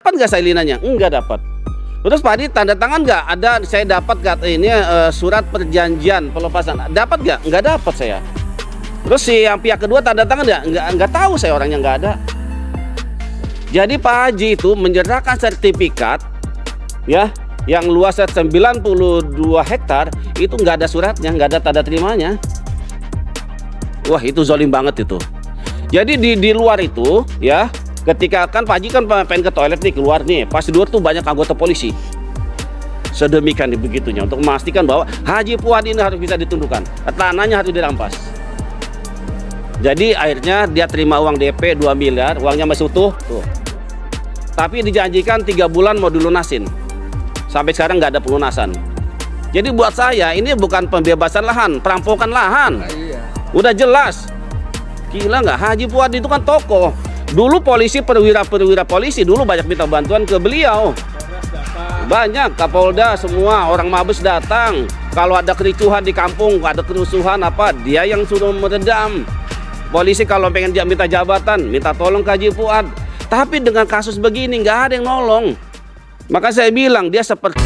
Dapat nggak salinannya? Enggak dapat. Terus Pak Adi tanda tangan nggak? Ada, saya dapat ini surat perjanjian pelepasan. Dapat nggak? Nggak dapat saya. Terus si yang pihak kedua tanda tangan nggak? Nggak tahu saya, orangnya nggak ada. Jadi Pak Haji itu menyerahkan sertifikat ya yang luasnya 92 hektar itu nggak ada suratnya, nggak ada tanda terimanya. Wah, itu zolim banget itu. Jadi di luar itu ya, ketika kan Pak Haji kan pengen ke toilet nih, keluar nih, pas di luar tuh banyak anggota polisi. Sedemikian begitunya untuk memastikan bahwa Haji Fuad ini harus bisa ditundukkan, tanahnya harus dirampas. Jadi akhirnya dia terima uang DP 2 miliar, uangnya masih utuh tuh. Tapi dijanjikan 3 bulan mau dilunasin. Sampai sekarang nggak ada pelunasan. Jadi buat saya ini bukan pembebasan lahan, perampokan lahan. Udah jelas. Gila nggak? Haji Fuad itu kan tokoh. Dulu polisi, perwira polisi dulu banyak minta bantuan ke beliau. Banyak, Kapolda semua, orang Mabes datang. Kalau ada kericuhan di kampung, ada kerusuhan apa, dia yang suruh meredam. Polisi kalau pengen dia minta jabatan, minta tolong ke Haji Fuad. Tapi dengan kasus begini nggak ada yang nolong. Maka saya bilang dia seperti...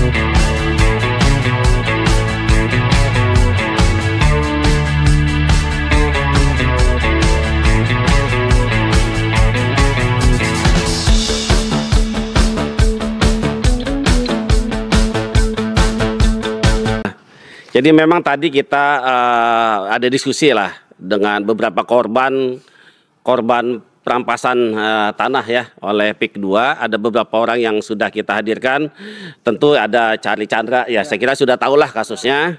Jadi memang tadi kita ada diskusi lah dengan beberapa korban perampasan tanah ya oleh PIK 2. Ada beberapa orang yang sudah kita hadirkan. Tentu ada Charlie Chandra ya, saya kira sudah tahulah kasusnya.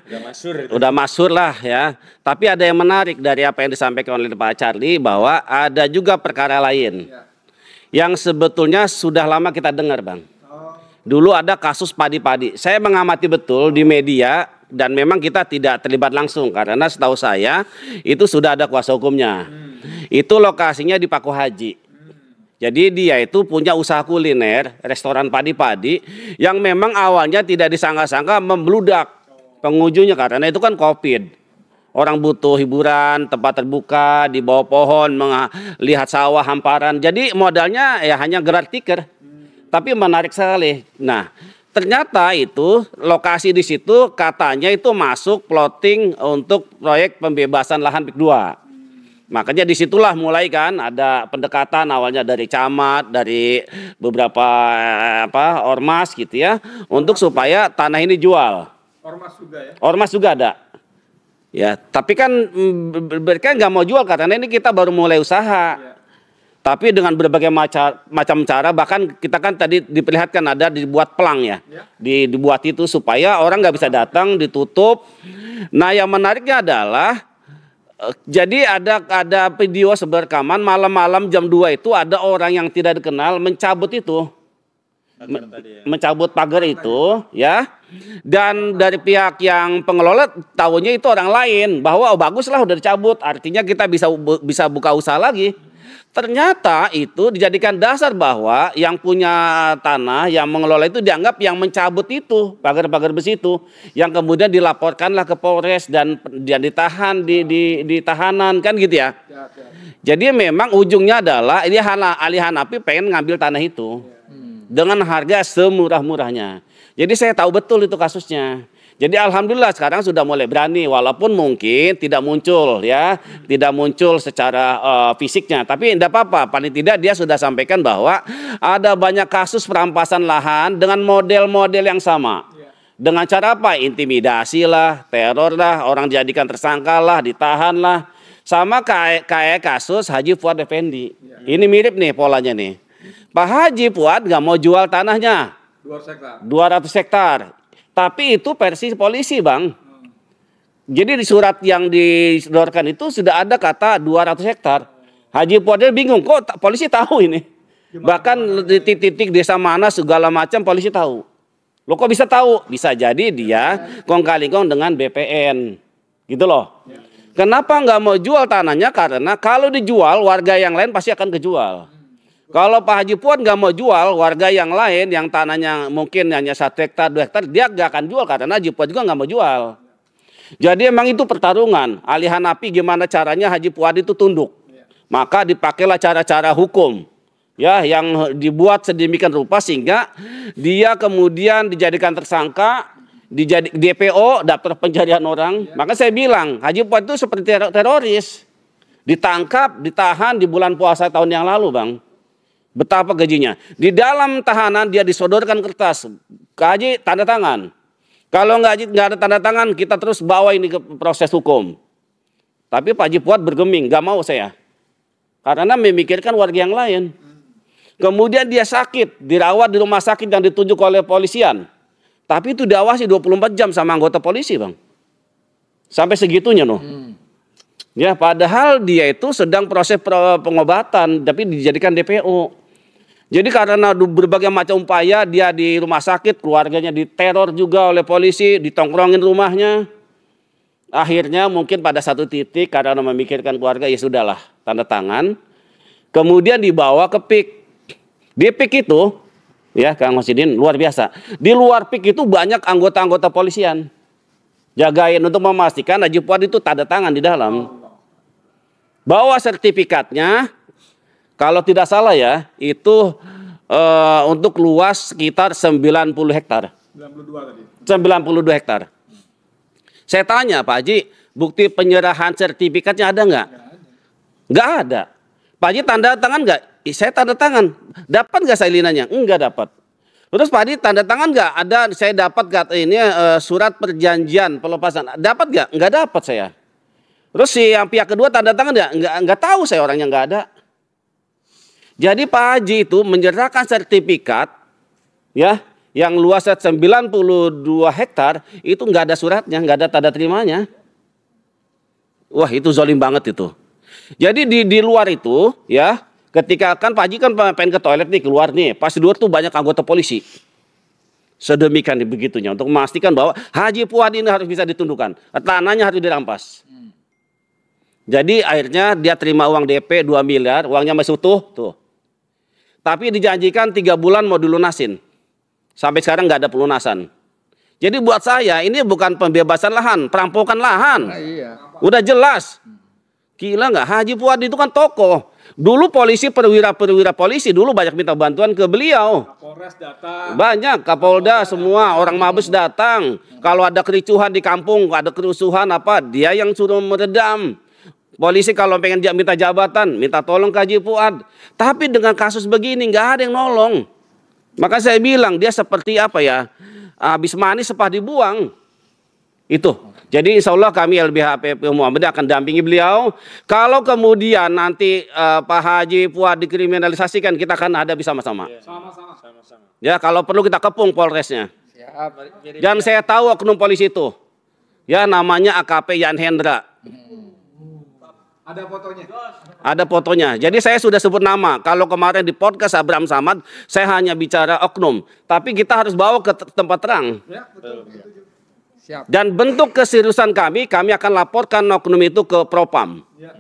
Udah masyhur lah ya. Tapi ada yang menarik dari apa yang disampaikan oleh Pak Charlie, bahwa ada juga perkara lain yang sebetulnya sudah lama kita dengar, Bang. Dulu ada kasus padi-padi. Saya mengamati betul di media. Dan memang kita tidak terlibat langsung karena setahu saya itu sudah ada kuasa hukumnya. Itu lokasinya di Paku Haji. Jadi dia itu punya usaha kuliner, restoran padi-padi yang memang awalnya tidak disangka-sangka membludak pengunjungnya karena itu kan COVID. Orang butuh hiburan, tempat terbuka, di bawah pohon, melihat sawah hamparan. Jadi modalnya ya hanya gerak tikar. Tapi menarik sekali. Nah, ternyata itu lokasi di situ katanya itu masuk plotting untuk proyek pembebasan lahan PIK 2. Makanya disitulah mulai kan ada pendekatan awalnya dari camat, dari beberapa ormas gitu ya, untuk supaya tanah ini jual. Ormas juga ya? Ormas juga ada. Ya, tapi kan mereka nggak mau jual karena ini kita baru mulai usaha. Ya. Tapi dengan berbagai macam cara, bahkan kita kan tadi diperlihatkan ada dibuat pelang ya. Dibuat itu supaya orang nggak bisa datang, ditutup. Nah yang menariknya adalah, jadi ada video seberekaman malam-malam jam 2 itu ada orang yang tidak dikenal mencabut itu. Mencabut pagar itu ya. Dan dari pihak yang pengelola tahunya itu orang lain, bahwa oh baguslah udah dicabut, artinya kita bisa buka usaha lagi. Ternyata itu dijadikan dasar bahwa yang punya tanah, yang mengelola itu dianggap yang mencabut itu pagar-pagar besi itu, yang kemudian dilaporkanlah ke Polres dan dia ditahan di tahanan kan gitu ya. Jadi memang ujungnya adalah ini Ali Hanafi pengen ngambil tanah itu dengan harga semurah-murahnya. Jadi saya tahu betul itu kasusnya. Jadi alhamdulillah sekarang sudah mulai berani, walaupun mungkin tidak muncul ya, tidak muncul secara fisiknya, tapi tidak apa-apa. Paling tidak dia sudah sampaikan bahwa ada banyak kasus perampasan lahan dengan model-model yang sama. Dengan cara apa? Intimidasi lah, teror lah, orang dijadikan tersangka lah, ditahan lah. Sama kayak kasus Haji Fuad Effendi. Ini mirip nih polanya nih. Pak Haji Fuad nggak mau jual tanahnya. 200 hektar. Tapi itu versi polisi, Bang. Jadi di surat yang disodorkan itu sudah ada kata 200 hektar. Haji Fuad bingung, kok polisi tahu ini? Bahkan di titik-titik desa mana segala macam polisi tahu. Loh kok bisa tahu? Bisa jadi dia kong-kali-kong dengan BPN. Gitu loh. Kenapa nggak mau jual tanahnya? Karena kalau dijual warga yang lain pasti akan kejual. Kalau Pak Haji Fuad nggak mau jual, warga yang lain yang tanahnya mungkin hanya 1 hektar, 2 hektar, dia nggak akan jual karena Haji Fuad juga nggak mau jual. Jadi emang itu pertarungan. Ali Hanafi gimana caranya Haji Fuad itu tunduk. Maka dipakailah cara-cara hukum. ya, yang dibuat sedemikian rupa sehingga dia kemudian dijadikan tersangka, DPO, daftar pencarian orang. Maka saya bilang Haji Fuad itu seperti teroris, ditangkap, ditahan di bulan puasa tahun yang lalu, Bang. Betapa gajinya. Di dalam tahanan dia disodorkan kertas, Haji tanda tangan. Kalau nggak ada tanda tangan, kita terus bawa ini ke proses hukum. Tapi Pak Haji Fuad bergeming, nggak mau saya. Karena memikirkan warga yang lain. Kemudian dia sakit, dirawat di rumah sakit yang ditunjuk oleh polisian. Tapi itu diawasi 24 jam sama anggota polisi, Bang. Sampai segitunya, noh. Ya, padahal dia itu sedang proses pengobatan, tapi dijadikan DPO. Jadi karena berbagai macam upaya, dia di rumah sakit, keluarganya diteror juga oleh polisi, ditongkrongin rumahnya. Akhirnya mungkin pada satu titik karena memikirkan keluarga, ya sudahlah, tanda tangan. Kemudian dibawa ke PIK. Di PIK itu, ya Kang Masidin, luar biasa. Di luar PIK itu banyak anggota-anggota polisian. Jagain untuk memastikan Haji Fuad itu tanda tangan di dalam. Bawa sertifikatnya, kalau tidak salah ya, itu untuk luas sekitar 90 hektar. 92 tadi. 92 hektar. Saya tanya Pak Haji, bukti penyerahan sertifikatnya ada nggak? Nggak ada. Pak Haji tanda tangan nggak? Saya tanda tangan. Dapat nggak salinannya? Enggak dapat. Terus Pak Haji tanda tangan nggak? Ada, saya dapat nggak ini surat perjanjian pelepasan. Dapat nggak? Nggak dapat saya. Terus si yang pihak kedua tanda tangan nggak tahu saya orangnya nggak ada. Jadi Pak Haji itu menyerahkan sertifikat, ya, yang luasnya 92 hektar itu nggak ada suratnya, nggak ada tanda terimanya. Wah, itu zolim banget itu. Jadi di luar itu, ya, ketika kan Pak Haji kan pengen ke toilet nih, keluar nih, pas di luar tuh banyak anggota polisi. Sedemikian begitunya untuk memastikan bahwa Haji Fuad ini harus bisa ditundukkan, tanahnya harus dirampas. Jadi akhirnya dia terima uang DP 2 miliar, uangnya masih utuh tuh. Tapi dijanjikan 3 bulan mau dilunasin. Sampai sekarang nggak ada pelunasan. Jadi buat saya ini bukan pembebasan lahan, perampokan lahan. Udah jelas. Gila nggak? Haji Fuad itu kan tokoh. Dulu polisi, perwira polisi dulu banyak minta bantuan ke beliau. Kapolres datang. Banyak, Kapolda semua, orang Mabes datang. Kalau ada kericuhan di kampung, ada kerusuhan apa, dia yang suruh meredam. Polisi kalau pengen minta jabatan, minta tolong ke Haji Fuad. Tapi dengan kasus begini nggak ada yang nolong. Maka saya bilang dia seperti apa ya, habis manis sepah dibuang. Itu. Jadi insya Allah kami LBH PPU Muhammadiyah akan dampingi beliau. Kalau kemudian nanti Pak Haji Fuad dikriminalisasikan, kita akan hadapi sama-sama. Sama-sama. Ya, kalau perlu kita kepung Polresnya. Dan saya tahu oknum polisi itu. Ya, namanya AKP Yan Hendra. Ada fotonya. Ada fotonya. Jadi saya sudah sebut nama. Kalau kemarin di podcast Abraham Samad, saya hanya bicara oknum. Tapi kita harus bawa ke tempat terang. Ya, betul. Siap. Dan bentuk keseriusan kami akan laporkan oknum itu ke Propam. Ya.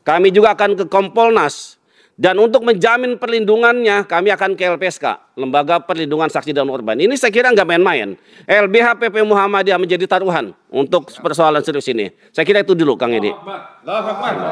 Kami juga akan ke Kompolnas. Dan untuk menjamin perlindungannya, kami akan ke LPSK, Lembaga Perlindungan Saksi dan Korban. Ini saya kira nggak main-main. LBH PPU Muhammadiyah menjadi taruhan untuk persoalan serius ini. Saya kira itu dulu, Kang Edi. Allahu Akbar.